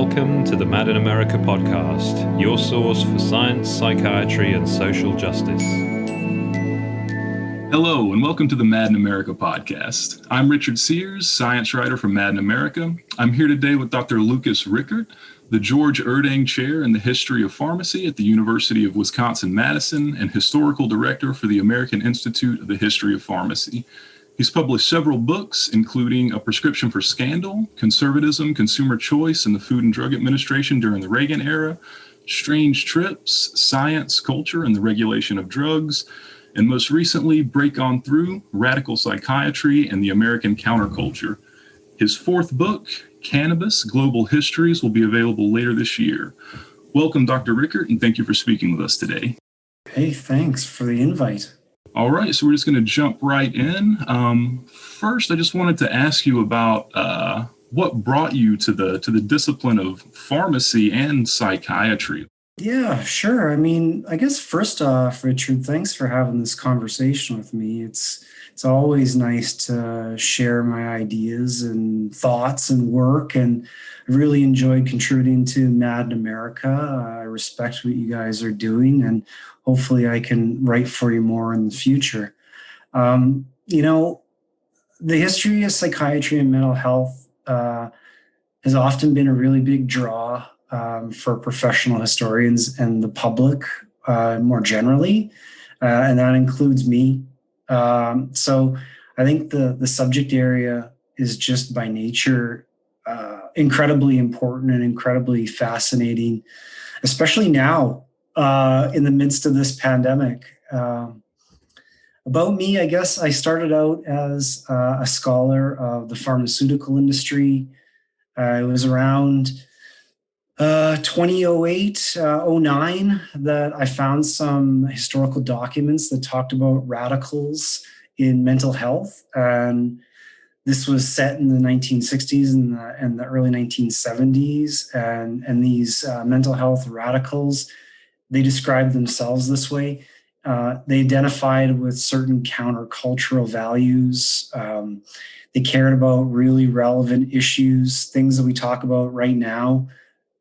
Welcome to the Mad in America podcast, your source for science, psychiatry, and social justice. Hello, and welcome to the Mad in America podcast. I'm Richard Sears, science writer for Mad in America. I'm here today with Dr. Lucas Richert, the George Urdang Chair in the History of Pharmacy at the University of Wisconsin-Madison and historical director for the American Institute of the History of Pharmacy. He's published several books, including A Prescription for Scandal, Conservatism, Consumer Choice, and the Food and Drug Administration during the Reagan era, Strange Trips, Science, Culture, and the Regulation of Drugs, and most recently, Break On Through, Radical Psychiatry, and the American Counterculture. His fourth book, Cannabis, Global Histories, will be available later this year. Welcome, Dr. Richert, and thank you for speaking with us today. Hey, thanks for the invite. All right, so we're just going to jump right in. First, I just wanted to ask you about what brought you to the discipline of pharmacy and psychiatry. Yeah, sure. I guess first off, Richard, thanks for having this conversation with me. It's always nice to share my ideas and thoughts and work, and I really enjoyed contributing to Mad in America. I respect what you guys are doing, and hopefully I can write for you more in the future. The history of psychiatry and mental health has often been a really big draw for professional historians and the public more generally, and that includes me. So I think the subject area is just by nature incredibly important and incredibly fascinating, especially now in the midst of this pandemic. About me, I guess I started out as a scholar of the pharmaceutical industry. It was around 2008, 09 that I found some historical documents that talked about radicals in mental health. And this was set in the 1960s and the early 1970s. And these mental health radicals, they described themselves this way. They identified with certain countercultural values. They cared about really relevant issues, things that we talk about right now.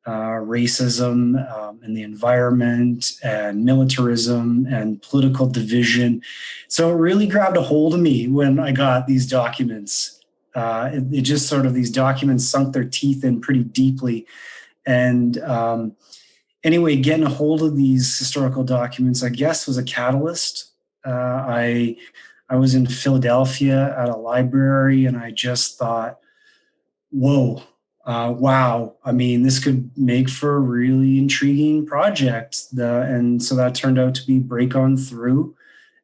Racism and the environment and militarism and political division. So it really grabbed a hold of me when I got these documents. It just sort of, these documents sunk their teeth in pretty deeply. And anyway, getting a hold of these historical documents, I guess, was a catalyst. I was in Philadelphia at a library, and I just thought, whoa. Wow. This could make for a really intriguing project. And so that turned out to be Break On Through.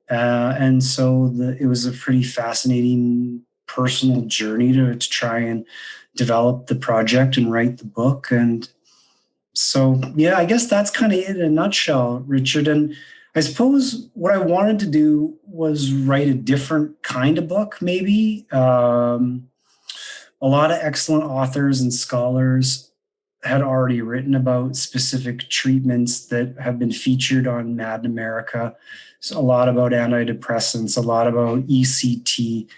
And so it was a pretty fascinating personal journey to try and develop the project and write the book. And so, yeah, I guess that's kind of it in a nutshell, Richard. And I suppose what I wanted to do was write a different kind of book, maybe. A lot of excellent authors and scholars had already written about specific treatments that have been featured on Mad in America. So a lot about antidepressants, a lot about ECT,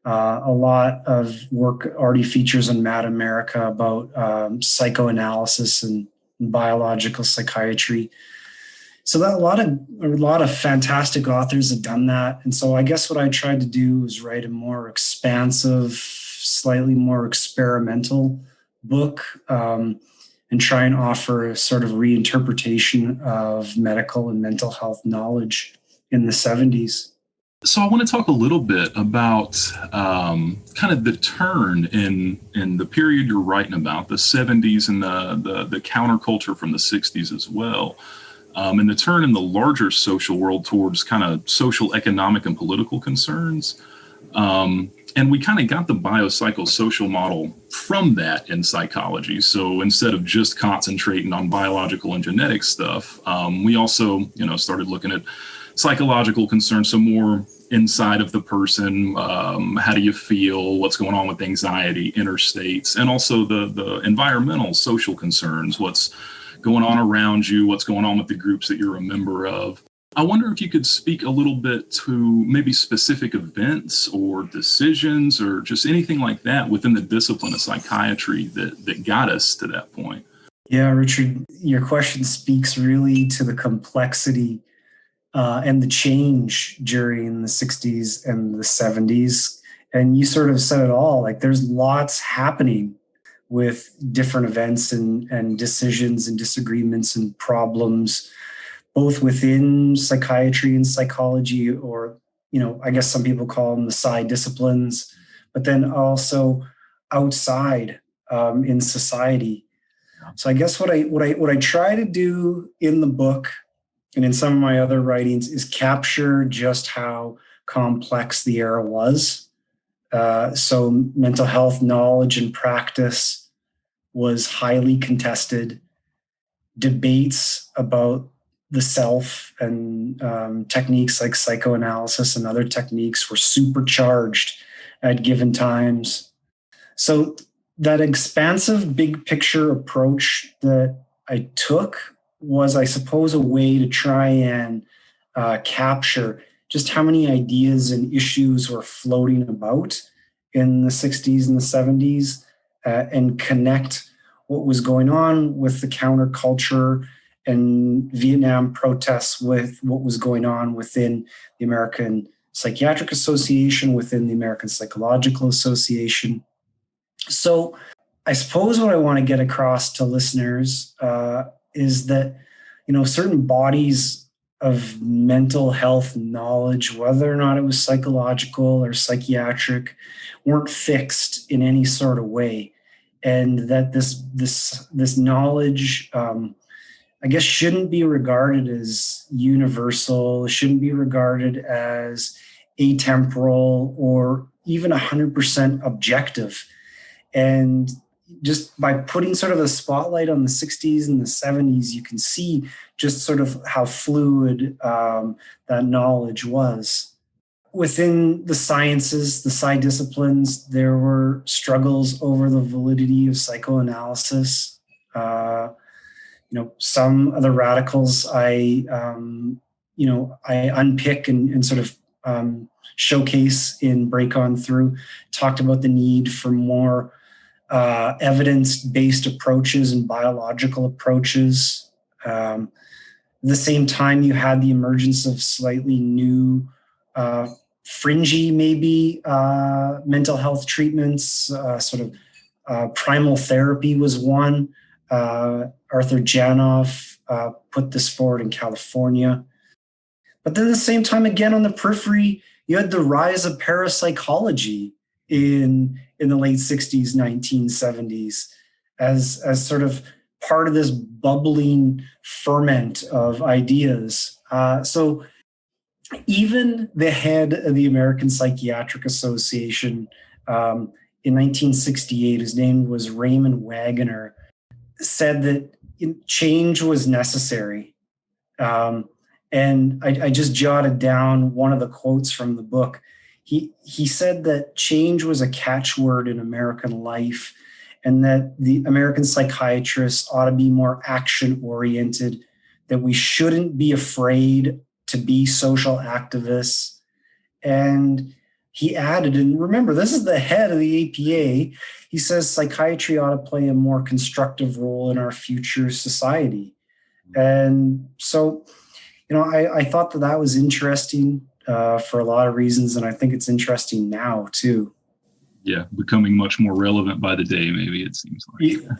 a lot of work already features on Mad in America about psychoanalysis and biological psychiatry. So that a lot of fantastic authors have done that. And so I guess what I tried to do was write a more expansive, slightly more experimental book, and try and offer a sort of reinterpretation of medical and mental health knowledge in the 70s. So I want to talk a little bit about kind of the turn in the period you're writing about, the 70s and the counterculture from the 60s as well, and the turn in the larger social world towards kind of social, economic, and political concerns. And we kind of got the biopsychosocial model from that in psychology. So instead of just concentrating on biological and genetic stuff, we also, started looking at psychological concerns, so more inside of the person. How do you feel? What's going on with anxiety, inner states, and also the environmental, social concerns. What's going on around you? What's going on with the groups that you're a member of? I wonder if you could speak a little bit to maybe specific events or decisions or just anything like that within the discipline of psychiatry that got us to that point. Yeah, Richard, your question speaks really to the complexity and the change during the 60s and the 70s. And you sort of said it all, like there's lots happening with different events and decisions and disagreements and problems, both within psychiatry and psychology, or, I guess some people call them the psi disciplines, but then also outside in society. So I guess what I try to do in the book and in some of my other writings is capture just how complex the era was. So mental health knowledge and practice was highly contested. Debates about the self and techniques like psychoanalysis and other techniques were supercharged at given times. So that expansive big picture approach that I took was, I suppose, a way to try and capture just how many ideas and issues were floating about in the 60s and the 70s and connect what was going on with the counterculture and Vietnam protests with what was going on within the American Psychiatric Association, within the American Psychological Association. So I suppose what I want to get across to listeners is that, certain bodies of mental health knowledge, whether or not it was psychological or psychiatric, weren't fixed in any sort of way. And that this knowledge, I guess, shouldn't be regarded as universal, shouldn't be regarded as atemporal or even 100% objective. And just by putting sort of a spotlight on the 60s and the 70s, you can see just sort of how fluid that knowledge was. Within the sciences, the psi disciplines, there were struggles over the validity of psychoanalysis. Some of the radicals I unpick and sort of showcase in Break On Through talked about the need for more evidence-based approaches and biological approaches. At the same time, you had the emergence of slightly new, fringy, maybe, mental health treatments. Primal therapy was one. Arthur Janoff put this forward in California. But then at the same time, again, on the periphery, you had the rise of parapsychology in the late 60s, 1970s, as sort of part of this bubbling ferment of ideas. So even the head of the American Psychiatric Association in 1968, his name was Raymond Wagoner, said that change was necessary. And I just jotted down one of the quotes from the book. He said that change was a catchword in American life, and that the American psychiatrists ought to be more action-oriented, that we shouldn't be afraid to be social activists. And he added, and remember, this is the head of the APA, he says psychiatry ought to play a more constructive role in our future society. And so, I thought that was interesting for a lot of reasons, and I think it's interesting now too. Yeah, becoming much more relevant by the day, maybe it seems like. Yeah,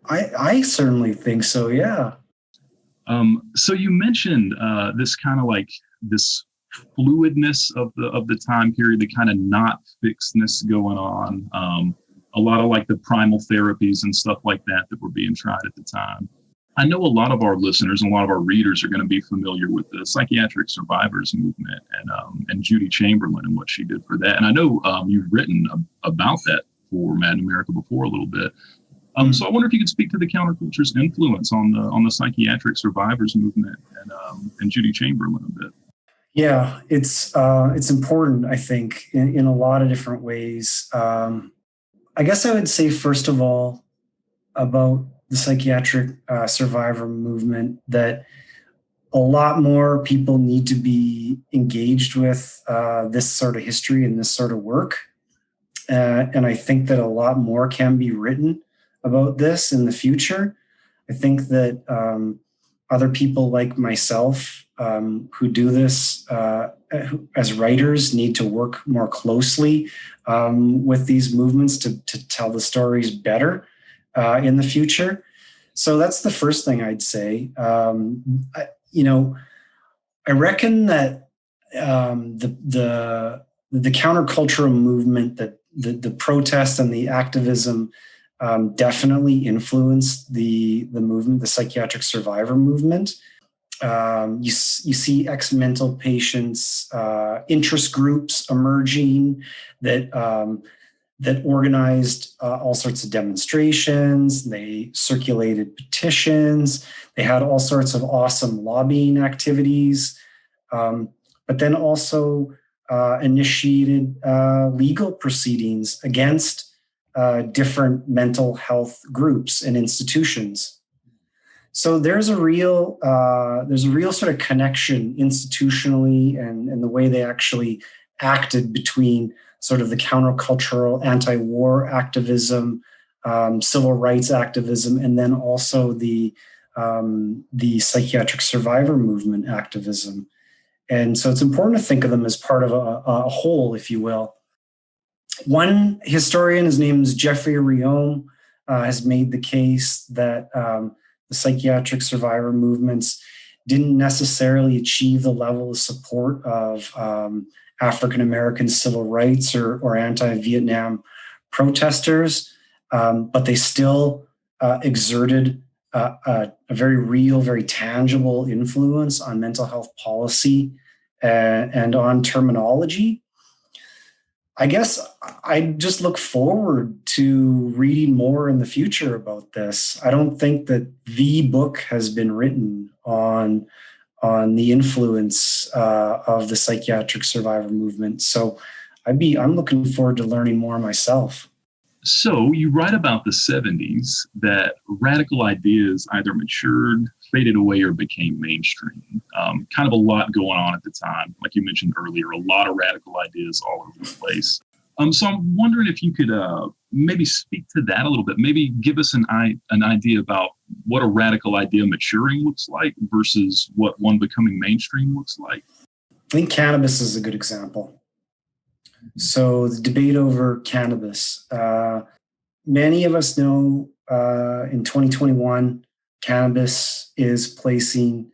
I certainly think so, yeah. So you mentioned this kind of like this fluidness of the time period, the kind of not fixedness going on, a lot of like the primal therapies and stuff like that were being tried at the time. I know a lot of our listeners and a lot of our readers are going to be familiar with the psychiatric survivors movement and Judy Chamberlain and what she did for that. And I know you've written about that for Mad in America before a little bit. So I wonder if you could speak to the counterculture's influence on the psychiatric survivors movement and Judy Chamberlain a bit. Yeah, it's important, I think, in a lot of different ways. I guess I would say, first of all, about the psychiatric survivor movement, that a lot more people need to be engaged with this sort of history and this sort of work. And I think that a lot more can be written about this in the future. I think that other people like myself who do this as writers need to work more closely with these movements to tell the stories better in the future. So that's the first thing I'd say. I reckon that the countercultural movement, that the protest and the activism definitely influenced the movement, the psychiatric survivor movement. You see ex-mental patients, interest groups emerging that organized all sorts of demonstrations. They circulated petitions. They had all sorts of awesome lobbying activities, but then also initiated legal proceedings against different mental health groups and institutions. So there's a real sort of connection institutionally and the way they actually acted between sort of the countercultural anti-war activism, civil rights activism, and then also the psychiatric survivor movement activism. And so it's important to think of them as part of a whole, if you will. One historian, his name is Jeffrey Riome, has made the case that the psychiatric survivor movements didn't necessarily achieve the level of support of African-American civil rights or anti-Vietnam protesters, but they still exerted a very real, very tangible influence on mental health policy and on terminology. I guess I just look forward to reading more in the future about this. I don't think that the book has been written on the influence of the psychiatric survivor movement. So I'm looking forward to learning more myself. So you write about the 70s that radical ideas either matured, faded away, or became mainstream. Kind of a lot going on at the time. Like you mentioned earlier, a lot of radical ideas all over the place. So I'm wondering if you could maybe speak to that a little bit, maybe give us an idea about what a radical idea maturing looks like versus what one becoming mainstream looks like. I think cannabis is a good example. So the debate over cannabis. Many of us know in 2021, cannabis is placing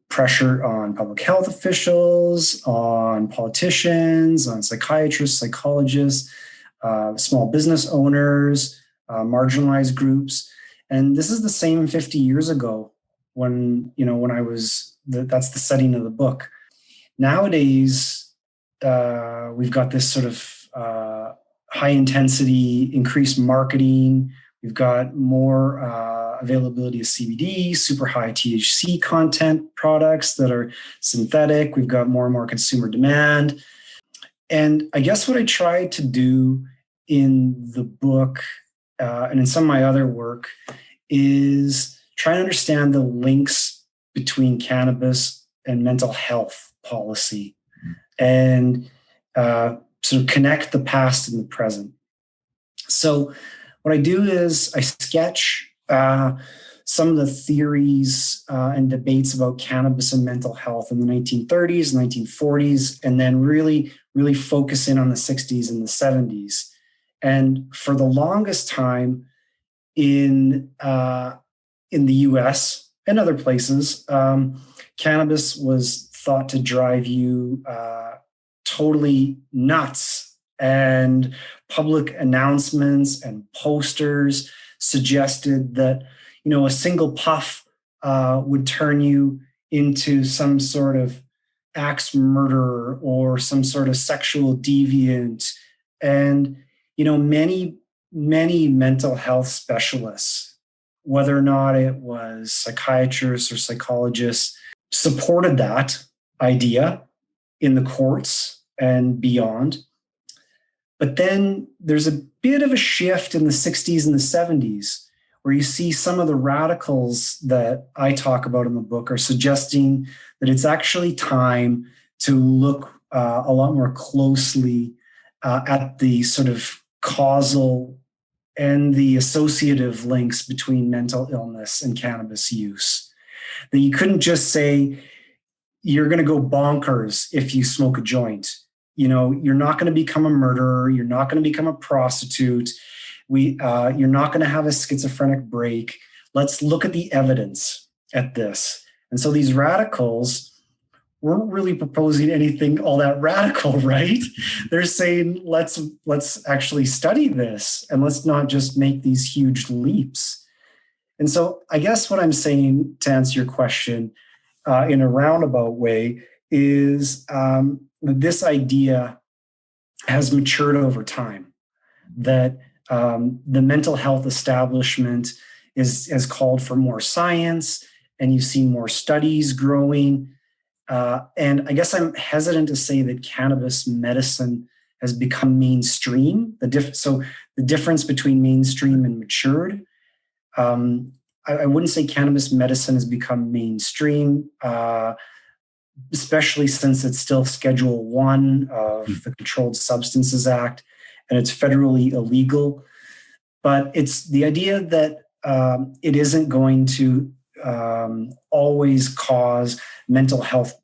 pressure on public health officials, on politicians, on psychiatrists, psychologists, small business owners, marginalized groups. And this is the same 50 years ago when I was, that's the setting of the book. Nowadays, we've got this sort of high intensity, increased marketing. We've got more availability of CBD, super high THC content products that are synthetic. We've got more and more consumer demand. And I guess what I tried to do in the book and in some of my other work is try to understand the links between cannabis and mental health policy and sort of connect the past and the present. So what I do is I sketch some of the theories and debates about cannabis and mental health in the 1930s, 1940s, and then really focus in on the 60s and the 70s. And for the longest time in the US and other places, cannabis was thought to drive you totally nuts. And public announcements and posters suggested that, a single puff would turn you into some sort of axe murderer or some sort of sexual deviant. And, many mental health specialists, whether or not it was psychiatrists or psychologists, supported that idea in the courts and beyond. But then there's a bit of a shift in the 60s and the 70s where you see some of the radicals that I talk about in the book are suggesting that it's actually time to look a lot more closely at the sort of causal and the associative links between mental illness and cannabis use. That you couldn't just say you're going to go bonkers if you smoke a joint. You're not going to become a murderer. You're not going to become a prostitute. You're not going to have a schizophrenic break. Let's look at the evidence at this. And so these radicals weren't really proposing anything all that radical, right? They're saying, let's actually study this and let's not just make these huge leaps. And so I guess what I'm saying, to answer your question in a roundabout way, is that this idea has matured over time, that the mental health establishment has called for more science, and you've seen more studies growing. And I guess I'm hesitant to say that cannabis medicine has become mainstream. So the difference between mainstream and matured, I wouldn't say cannabis medicine has become mainstream, especially since it's still Schedule 1 of the Controlled Substances Act, and it's federally illegal. But it's the idea that it isn't going to always cause mental health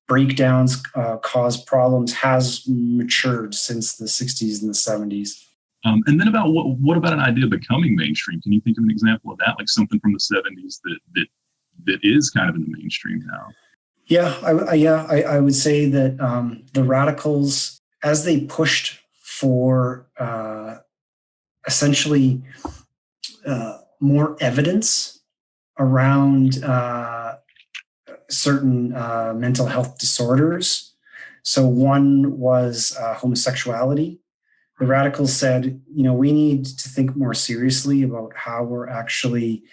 breakdowns, cause problems, has matured since the 60s and the 70s. And then about what about an idea of becoming mainstream? Can you think of an example of that, like something from the 70s that is kind of in the mainstream now? Yeah, I would say that the radicals, as they pushed for essentially more evidence around certain mental health disorders. So one was homosexuality. The radicals said, we need to think more seriously about how we're actually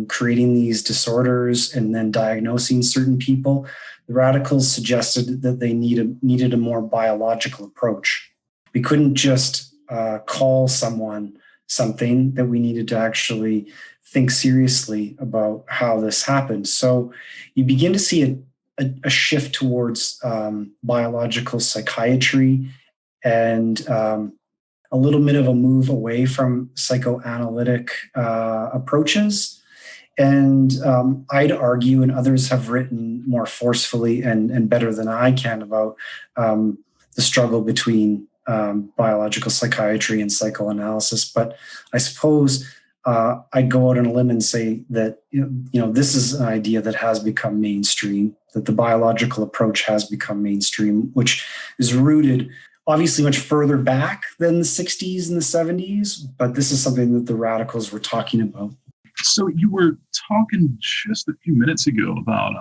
creating these disorders and then diagnosing certain people. The radicals suggested that they needed a more biological approach. We couldn't just call someone something, that we needed to actually think seriously about how this happened. So you begin to see a shift towards biological psychiatry and a little bit of a move away from psychoanalytic approaches. And I'd argue, and others have written more forcefully and better than I can about the struggle between biological psychiatry and psychoanalysis. But I suppose I'd go out on a limb and say that this is an idea that has become mainstream, that the biological approach has become mainstream, which is rooted obviously much further back than the 60s and the 70s, but this is something that the radicals were talking about. So you were talking just a few minutes ago about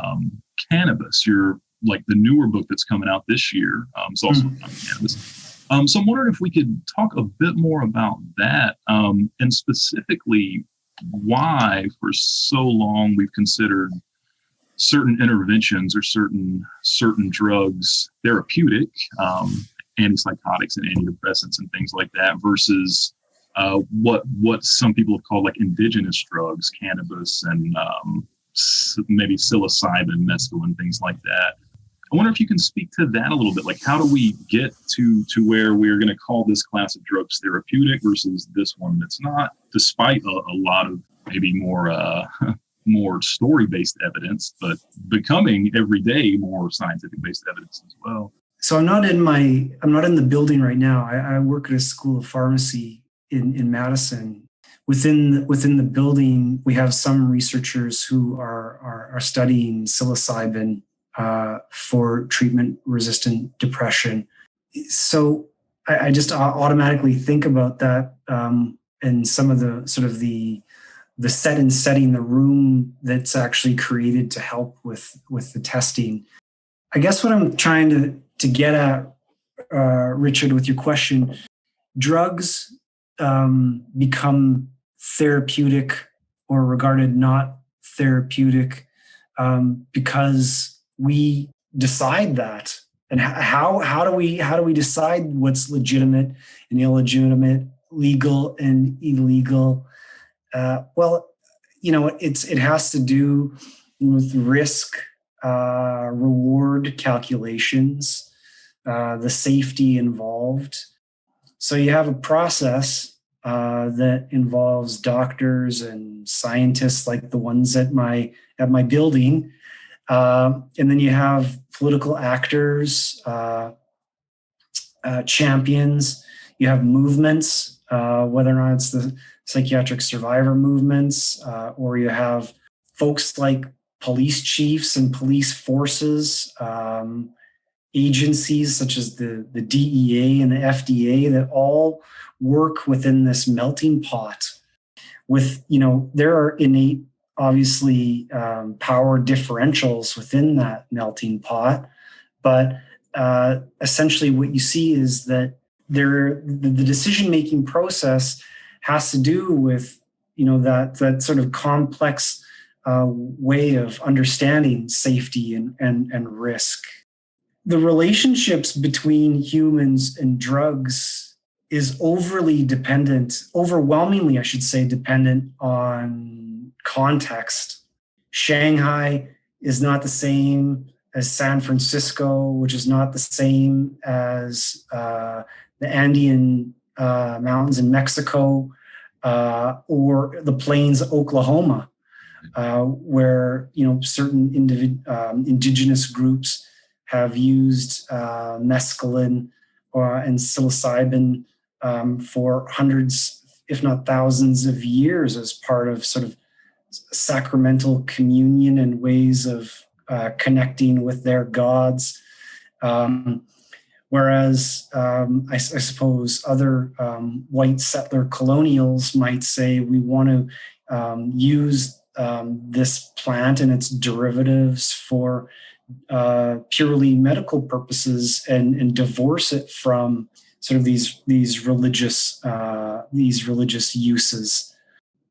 Cannabis, the newer book that's coming out this year. It's also about cannabis. So I'm wondering if we could talk a bit more about that, and specifically why for so long we've considered certain interventions or certain drugs therapeutic, antipsychotics and antidepressants and things like that, versus what some people have called like indigenous drugs, cannabis and maybe psilocybin, mescaline, things like that. I wonder if you can speak to that a little bit. Like, how do we get to where we're going to call this class of drugs therapeutic versus this one that's not, despite a lot of maybe more story-based evidence, but becoming every day more scientific-based evidence as well. So I'm not in the building right now. I work at a school of pharmacy in Madison. Within the building, we have some researchers who are studying psilocybin for treatment-resistant depression. So I just automatically think about that and some of the sort of the set and setting, the room that's actually created to help with the testing. I guess what I'm trying to get at, Richard, with your question, drugs become therapeutic or regarded not therapeutic because we decide that. And how do we decide what's legitimate and illegitimate, legal and illegal? Well, it has to do with risk reward calculations, the safety involved. So you have a process that involves doctors and scientists like the ones at my building, and then you have political actors, champions. You have movements, whether or not it's the psychiatric survivor movements, or you have folks like police chiefs and police forces, agencies such as the DEA and the FDA that all work within this melting pot. With, there are innate, obviously, power differentials within that melting pot, but essentially what you see is that the decision-making process has to do with, that sort of complex way of understanding safety and risk. The relationships between humans and drugs is overwhelmingly, I should say, dependent on context. Shanghai is not the same as San Francisco, which is not the same as the Andean mountains in Mexico, or the plains of Oklahoma, where certain indigenous groups have used mescaline and psilocybin for hundreds, if not thousands of years as part of sort of sacramental communion and ways of connecting with their gods. Whereas I suppose other white settler colonials might say we want to use this plant and its derivatives for purely medical purposes and divorce it from sort of these religious uses.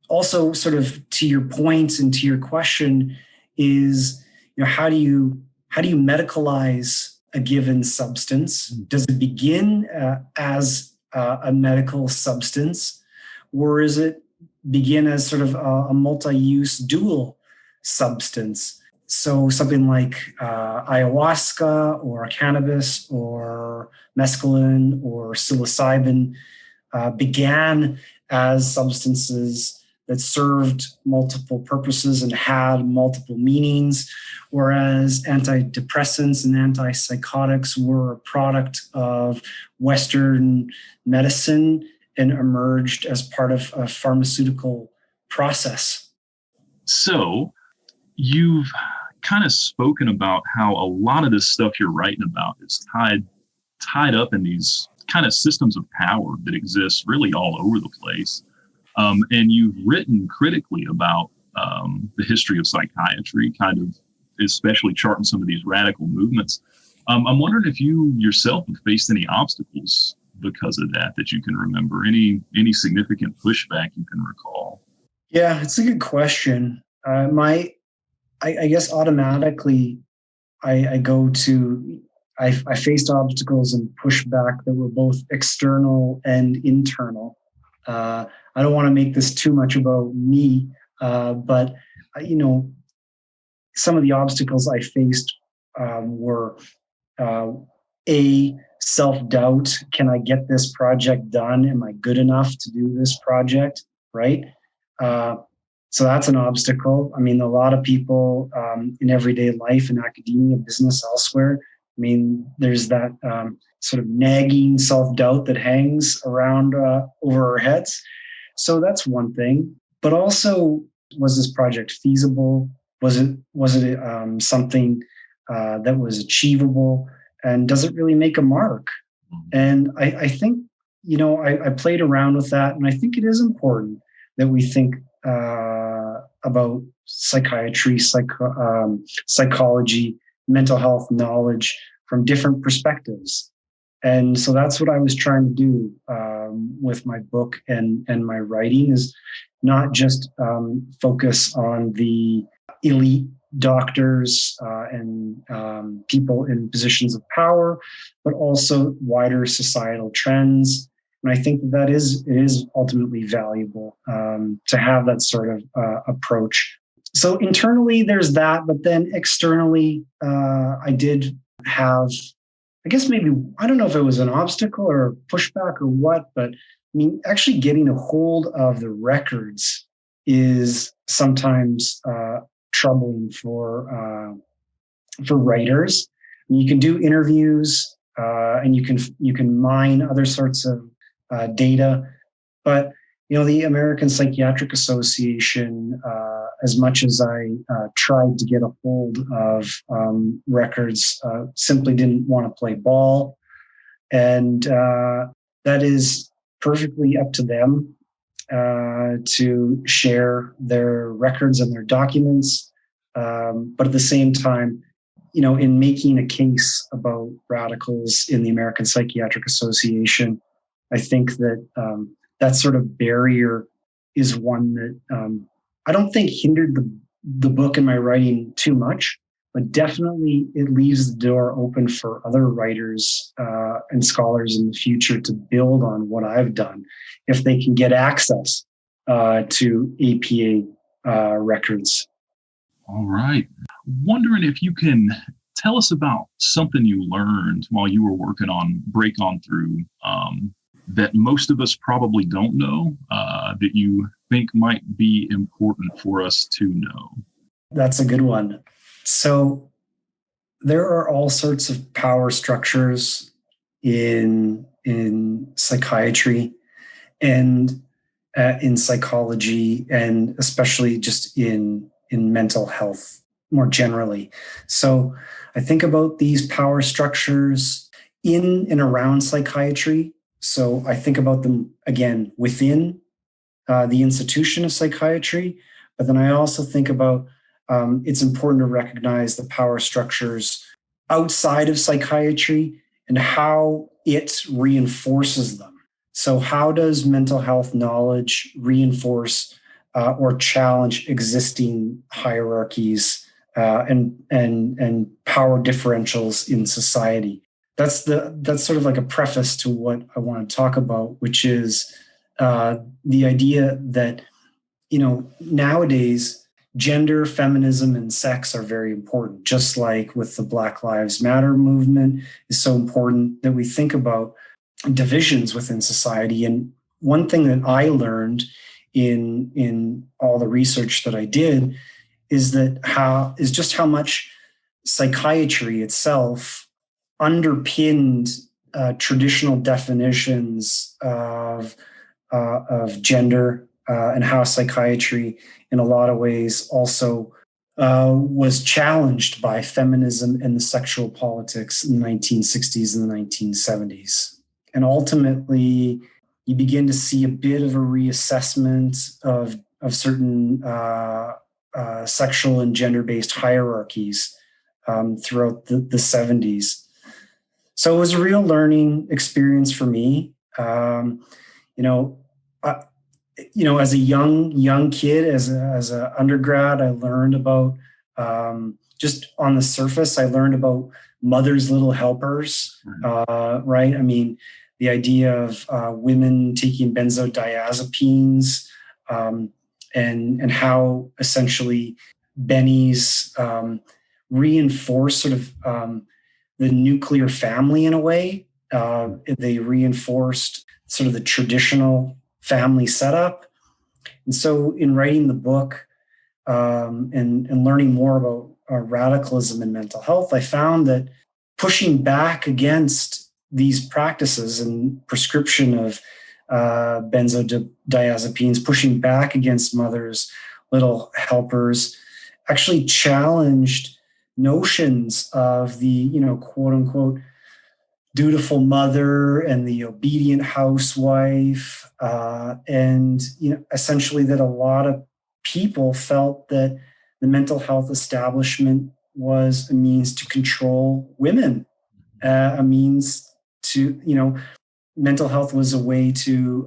Also, sort of to your point and to your question, is how do you medicalize a given substance? Does it begin as a medical substance, or is it begin as sort of a multi-use dual substance? So something like ayahuasca or cannabis or mescaline or psilocybin began as substances that served multiple purposes and had multiple meanings, whereas antidepressants and antipsychotics were a product of Western medicine and emerged as part of a pharmaceutical process. So you've kind of spoken about how a lot of this stuff you're writing about is tied up in these kind of systems of power that exist really all over the place. And you've written critically about the history of psychiatry, kind of especially charting some of these radical movements. I'm wondering if you yourself have faced any obstacles because of that you can remember, any significant pushback you can recall. Yeah, it's a good question. I guess automatically I go to, I faced obstacles and pushback that were both external and internal. I don't want to make this too much about me, but some of the obstacles I faced were self-doubt. Can I get this project done? Am I good enough to do this project? Right? So that's an obstacle. I mean, a lot of people in everyday life, in academia, business, elsewhere, I mean, there's that sort of nagging self-doubt that hangs around over our heads. So that's one thing. But also, was this project feasible? Was it something that was achievable? And does it really make a mark? And I think, I played around with that. And I think it is important that we think about psychiatry, psychology, mental health knowledge from different perspectives. And so that's what I was trying to do with my book and my writing, is not just focus on the elite doctors and people in positions of power, but also wider societal trends And I think it is ultimately valuable to have that sort of approach. So internally, there's that, but then externally, I did have, I guess maybe, I don't know if it was an obstacle or pushback or what, but I mean, actually getting a hold of the records is sometimes troubling for writers. I mean, you can do interviews and you can mine other sorts of data, but the American Psychiatric Association, as much as I tried to get a hold of records, simply didn't want to play ball. And that is perfectly up to them to share their records and their documents. But at the same time, in making a case about radicals in the American Psychiatric Association, I think that that sort of barrier is one that I don't think hindered the book and my writing too much, but definitely it leaves the door open for other writers and scholars in the future to build on what I've done if they can get access to APA records. All right. Wondering if you can tell us about something you learned while you were working on Break On Through that most of us probably don't know, that you think might be important for us to know. That's a good one. So there are all sorts of power structures in psychiatry and in psychology, and especially just in mental health more generally. So I think about these power structures in and around psychiatry. So I think about them, again, within the institution of psychiatry, but then I also think about it's important to recognize the power structures outside of psychiatry and how it reinforces them. So how does mental health knowledge reinforce or challenge existing hierarchies and power differentials in society? That's sort of like a preface to what I want to talk about, which is the idea that nowadays gender, feminism, and sex are very important. Just like with the Black Lives Matter movement, is so important that we think about divisions within society. And one thing that I learned in all the research that I did is just how much psychiatry itself underpinned traditional definitions of gender and how psychiatry, in a lot of ways, also was challenged by feminism and the sexual politics in the 1960s and the 1970s. And ultimately, you begin to see a bit of a reassessment of certain sexual and gender-based hierarchies throughout the 70s. So it was a real learning experience for me. As a young kid, as an undergrad, I learned about just on the surface. I learned about mothers' little helpers, right? I mean, the idea of women taking benzodiazepines and how essentially bennies reinforce sort of the nuclear family in a way. They reinforced sort of the traditional family setup. And so in writing the book and learning more about radicalism in mental health, I found that pushing back against these practices and prescription of benzodiazepines, pushing back against mothers, little helpers, actually challenged notions of the, quote unquote, dutiful mother and the obedient housewife, and essentially that a lot of people felt that the mental health establishment was a means to control women, a means to, mental health was a way to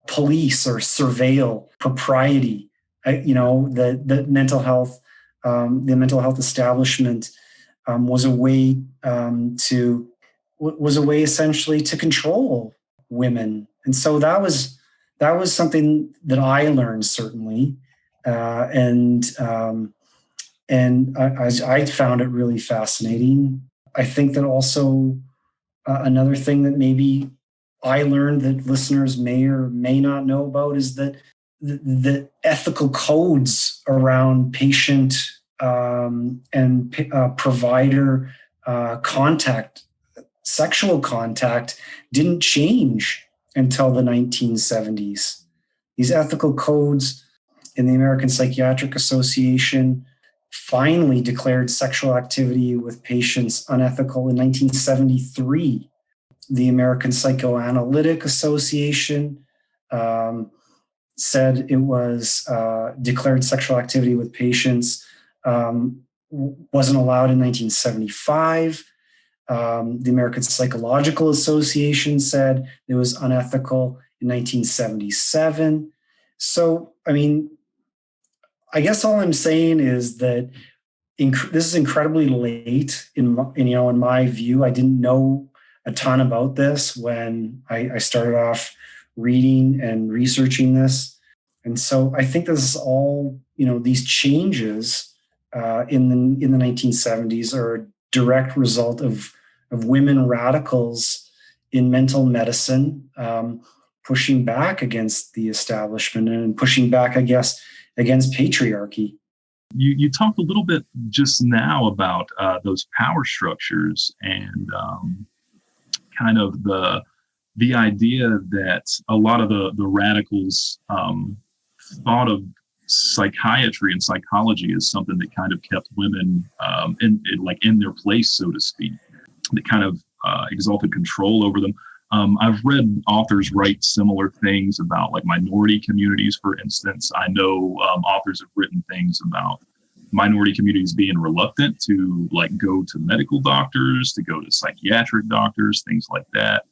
police or surveil propriety. The mental health establishment was a way essentially to control women And so that was something that I learned, certainly. And I found it really fascinating. I think that also another thing that maybe I learned that listeners may or may not know about is that the ethical codes around patient and provider contact, sexual contact, didn't change until the 1970s. These ethical codes in the American Psychiatric Association finally declared sexual activity with patients unethical in 1973. The American Psychoanalytic Association said it was declared sexual activity with patients wasn't allowed in 1975. The American Psychological Association said it was unethical in 1977. So, I mean, I guess all I'm saying is that this is incredibly late in my view. I didn't know a ton about this when I started off reading and researching this. And so I think this is all, these changes in the 1970s are a direct result of women radicals in mental medicine pushing back against the establishment and pushing back, I guess, against patriarchy. You talked a little bit just now about those power structures and kind of the idea that a lot of the radicals thought of psychiatry and psychology as something that kind of kept women in their place, so to speak, that kind of exalted control over them. I've read authors write similar things about like minority communities, for instance. I know authors have written things about minority communities being reluctant to like go to medical doctors, to go to psychiatric doctors, things like that.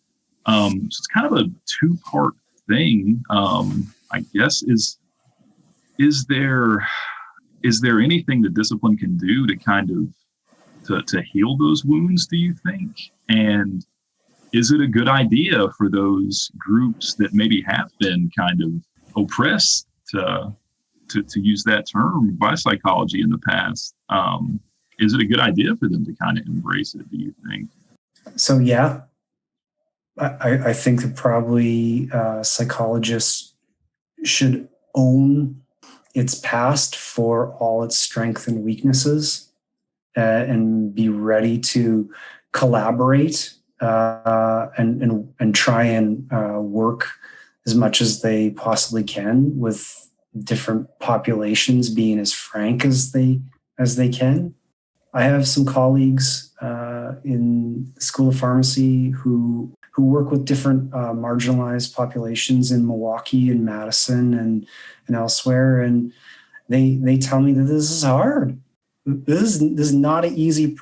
So it's kind of a two-part thing. I guess is there anything that discipline can do to kind of to heal those wounds, do you think? And is it a good idea for those groups that maybe have been kind of oppressed, to use that term, by psychology in the past? Is it a good idea for them to kind of embrace it, do you think? So, yeah, I think that probably psychologists should own its past for all its strengths and weaknesses and be ready to collaborate and try and work as much as they possibly can with different populations, being as frank as they can. I have some colleagues in the School of Pharmacy who work with different marginalized populations in Milwaukee and Madison and elsewhere, and they tell me that this is hard. This is not an easy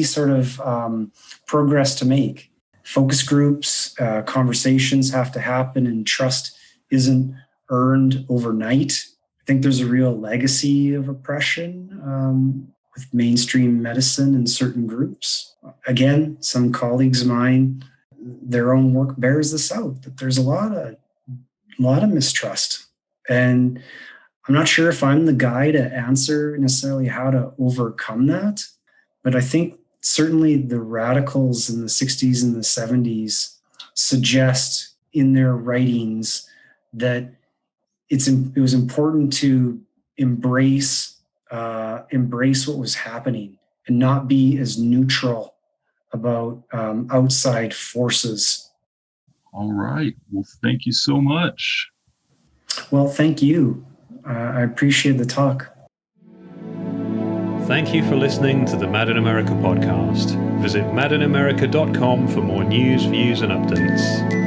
sort of progress to make. Focus groups, conversations have to happen, and trust isn't earned overnight. I think there's a real legacy of oppression with mainstream medicine and certain groups. Again, some colleagues of mine, their own work bears this out, that there's a lot of mistrust. And I'm not sure if I'm the guy to answer necessarily how to overcome that, but I think certainly the radicals in the 60s and the 70s suggest in their writings that it was important to embrace what was happening and not be as neutral about outside forces. All right. Well, thank you so much. Well, thank you. I appreciate the talk. Thank you for listening to the Mad in America podcast. Visit madinamerica.com for more news, views, and updates.